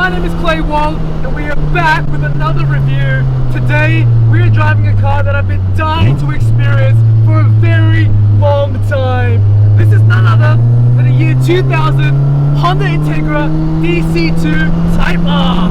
my name is Wong, and we are back with another review. Today, we are driving a car that I've been dying to experience for a very long time. This is none other than a year 2000 Honda Integra DC2 Type R.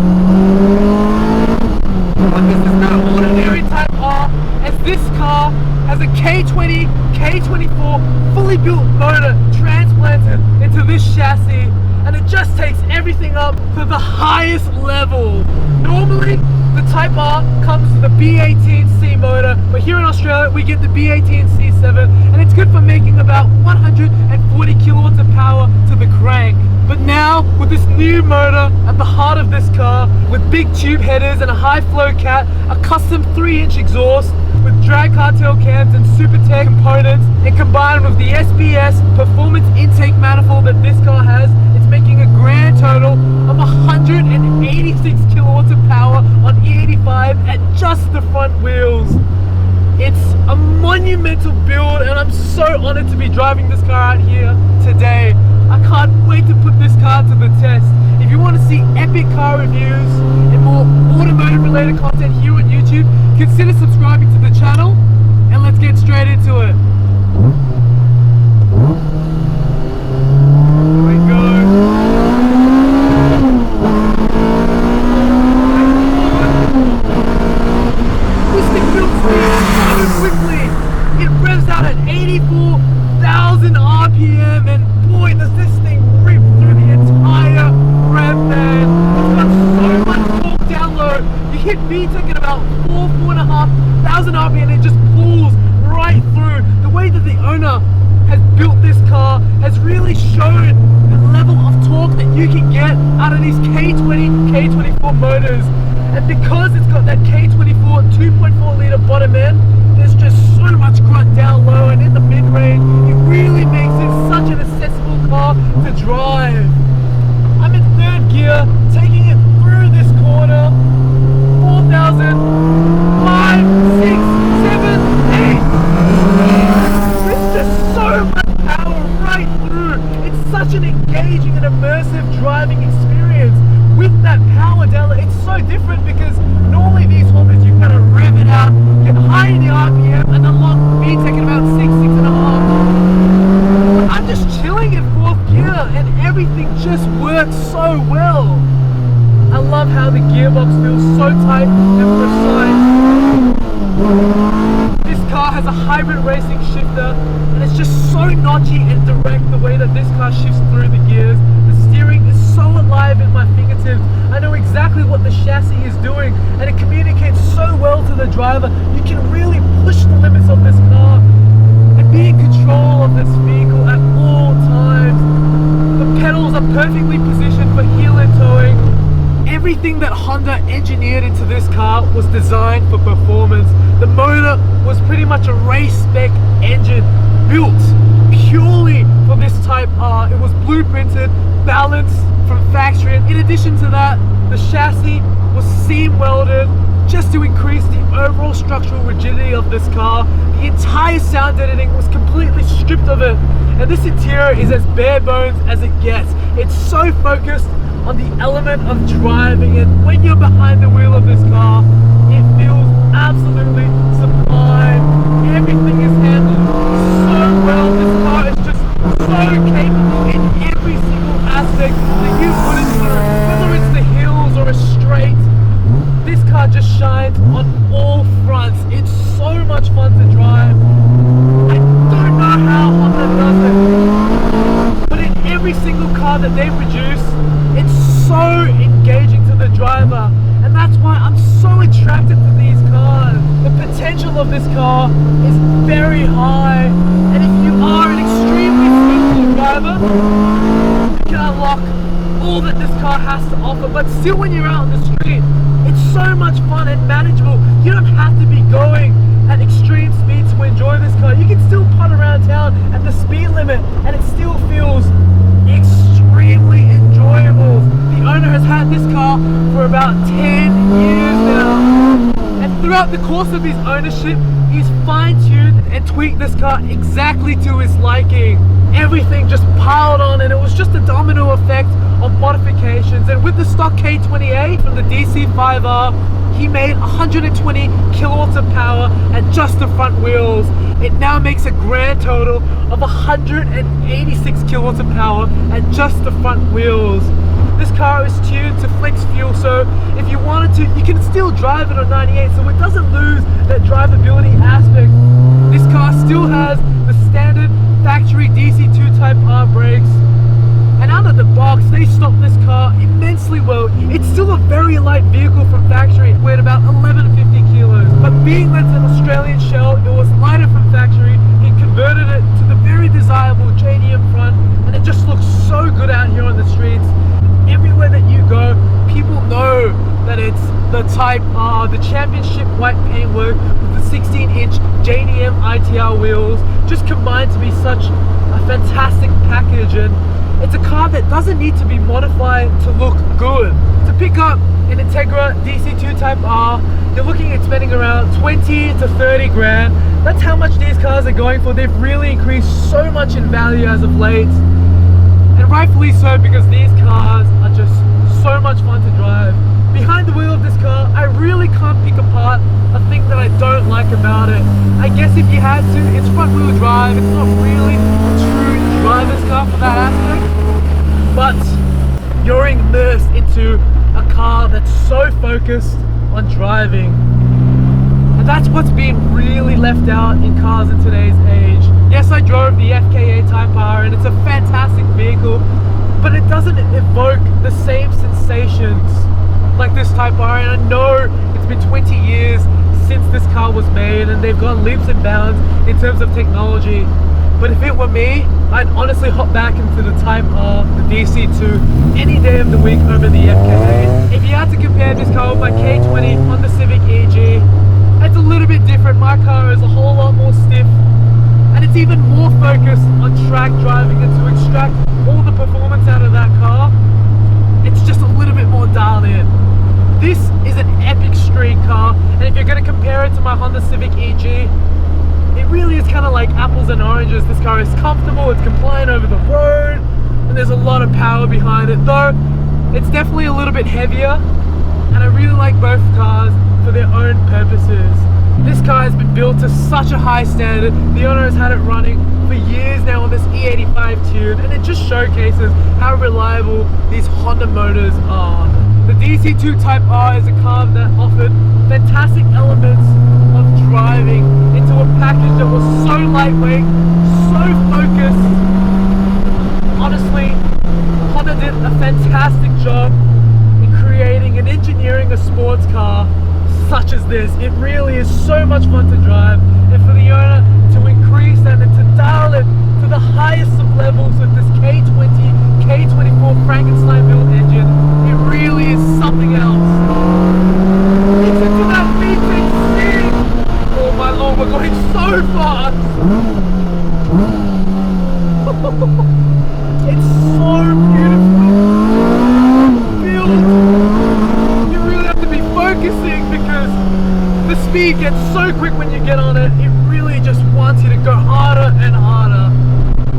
But this is no ordinary Type R, as this car has a K20, K24 fully built motor transplanted into this chassis, and it just takes everything up to the highest level. Normally, the Type R comes with a B18C motor, but here in Australia we get the B18C7, and it's good for making about 140 kilowatts of power to the crank. But now, with this new motor at the heart of this car, with big tube headers and a high flow cat, a custom 3-inch exhaust, with drag Cartel cams and Supertech components, and combined with the SBS performance intake manifold that this car has, it's making a grand total of 186 kilowatts of power on E85 at just the front wheels. It's a monumental build, and I'm so honored to be driving this car out here today. I can't wait to put this car to the test. If you want to see epic car reviews and more automotive related content here on YouTube, consider subscribing to the channel, and let's get straight into it. Here we go. This thing builds speed so quickly. It revs out at 84,000 RPM, and boy, does this thing rip through the entire rev band. It's got so much torque down low. You hit VTEC at about 4,500 RPM, and it just pulls right through. The way that the owner has built this car has really shown the level of torque that you can get out of these K20, K24 motors. And because it's got that K24 2.4 litre bottom end, there's just so much grunt down low, and in the mid-range, it really makes it such an accessible car to drive. I'm in third gear, taking it through this corner. 4,000, 5, 6, 7, 8. There's just so much power right through. It's such an engaging and immersive driving experience. With that power down there, it's so different because normally these Hondas, you kind of rev it out, get high in the RPM, and then lock VTEC at about 6, 6.5. But I'm just chilling in fourth gear, and everything just works so well. I love how the gearbox feels so tight and precise. This car has a hybrid racing shifter, and it's just so notchy and direct the way that this car shifts through the gears. The steering is so alive in my fingertips. I know exactly what the chassis is doing, and it communicates so well to the driver. You can really push the limits of this car and be in control of this vehicle at all times. The pedals are perfectly positioned for heel and towing. Everything that Honda engineered into this car was designed for performance. The motor was pretty much a race spec engine built purely for this Type R. It was blueprinted, balanced from factory. In addition to that, the chassis was seam welded just to increase the overall structural rigidity of this car. The entire sound editing was completely stripped of it, and this interior is as bare bones as it gets. It's so focused on the element of driving, and when you're behind the wheel of this car, it feels absolutely sublime. Everything is handled so well. This car is just so capable in every single aspect that you put it through. Whether it's the hills or a straight, this car just shines on all fronts. It's so much fun to drive. I don't know how Honda does it, but in every single car that they produce, it's so engaging to the driver, and that's why I'm so attracted to these cars. The potential of this car is very high, and if you are an extremely skillful driver, you can unlock all that this car has to offer. But still, when you're out on the street, it's so much fun and manageable. You don't have to be going at extreme speed to enjoy this car. You can still putt around town at the speed limit, and it still feels extremely enjoyable. The owner has had this car for about 10 years now, and throughout the course of his ownership, he's fine-tuned and tweaked this car exactly to his liking. Everything just piled on, and it was just a domino effect of modifications, and with the stock K28 from the DC5R, he made 120 kilowatts of power at just the front wheels. It now makes a grand total of 186 kilowatts of power at just the front wheels. This car is tuned to flex fuel, so if you wanted to, you can still drive it on 98, so it doesn't lose that drivability aspect. This car still has the standard factory DC2 Type R brakes, and out of the box, they stopped this car immensely well. It's still a very light vehicle from factory, weighed about 1150 kilos, but being that's an Australian shell, it was lighter from factory. He converted it to the very desirable JDM front, and it just looks so good out here on the streets. Everywhere that you go, people know that it's the Type R, the championship white paintwork with the 16-inch JDM ITR wheels, just combined to be such a fantastic package. And it's a car that doesn't need to be modified to look good. To pick up an Integra DC2 Type R, you're looking at spending around 20 to 30 grand. That's how much these cars are going for. They've really increased so much in value as of late. And rightfully so, because these cars are just so much fun to drive. Behind the wheel of this car, I really can't pick apart a thing that I don't like about it. I guess if you had to, it's front wheel drive. It's not really a true driver's car for that aspect. But you're immersed into a car that's so focused on driving. And that's what's being really left out in cars in today's age. Yes, I drove the FKA Type R and it's a fantastic vehicle, but it doesn't evoke the same sensations like this Type R. And I know it's been 20 years since this car was made and they've gone leaps and bounds in terms of technology. But if it were me, I'd honestly hop back into the Type R, the DC2, any day of the week over the FKA. If you had to compare this car with my K20 on the Civic EG, it's a little bit different. My car is a whole lot more stiff, and it's even more focused on track driving, and to extract all the performance out of that car, it's just a little bit more dialed in. This is an epic street car, and if you're going to compare it to my Honda Civic EG, it really is kind of like apples and oranges. This car is comfortable, it's compliant over the road, and there's a lot of power behind it, though it's definitely a little bit heavier, and I really like both cars for their own purposes. This car has been built to such a high standard. The owner has had it running for years now on this E85 tune, and it just showcases how reliable these Honda motors are. The DC2 Type R is a car that offered fantastic elements of driving into a package that was so lightweight, so focused. Honestly, Honda did a fantastic job in creating and engineering a sports car such as this. It really is so much fun to drive, and for the owner to increase and to dial it to the highest of levels with this K20, K24 Frankenstein built engine, it really is something else. It's into that V6. Oh my lord, we're going so fast. It's so beautifully built. You really have to be focusing because the speed gets so quick when you get on it. It really just wants you to go harder and harder.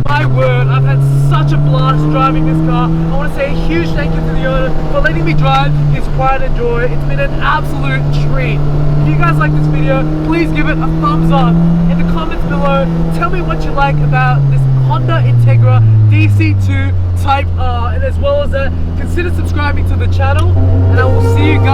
My word, I've had such a blast driving this car. I want to say a huge thank you to the owner for letting me drive his pride and joy. It's been an absolute treat. If you guys like this video, please give it a thumbs up. In the comments below, tell me what you like about this Honda Integra DC2 Type R, and as well as that, consider subscribing to the channel, and I will see you guys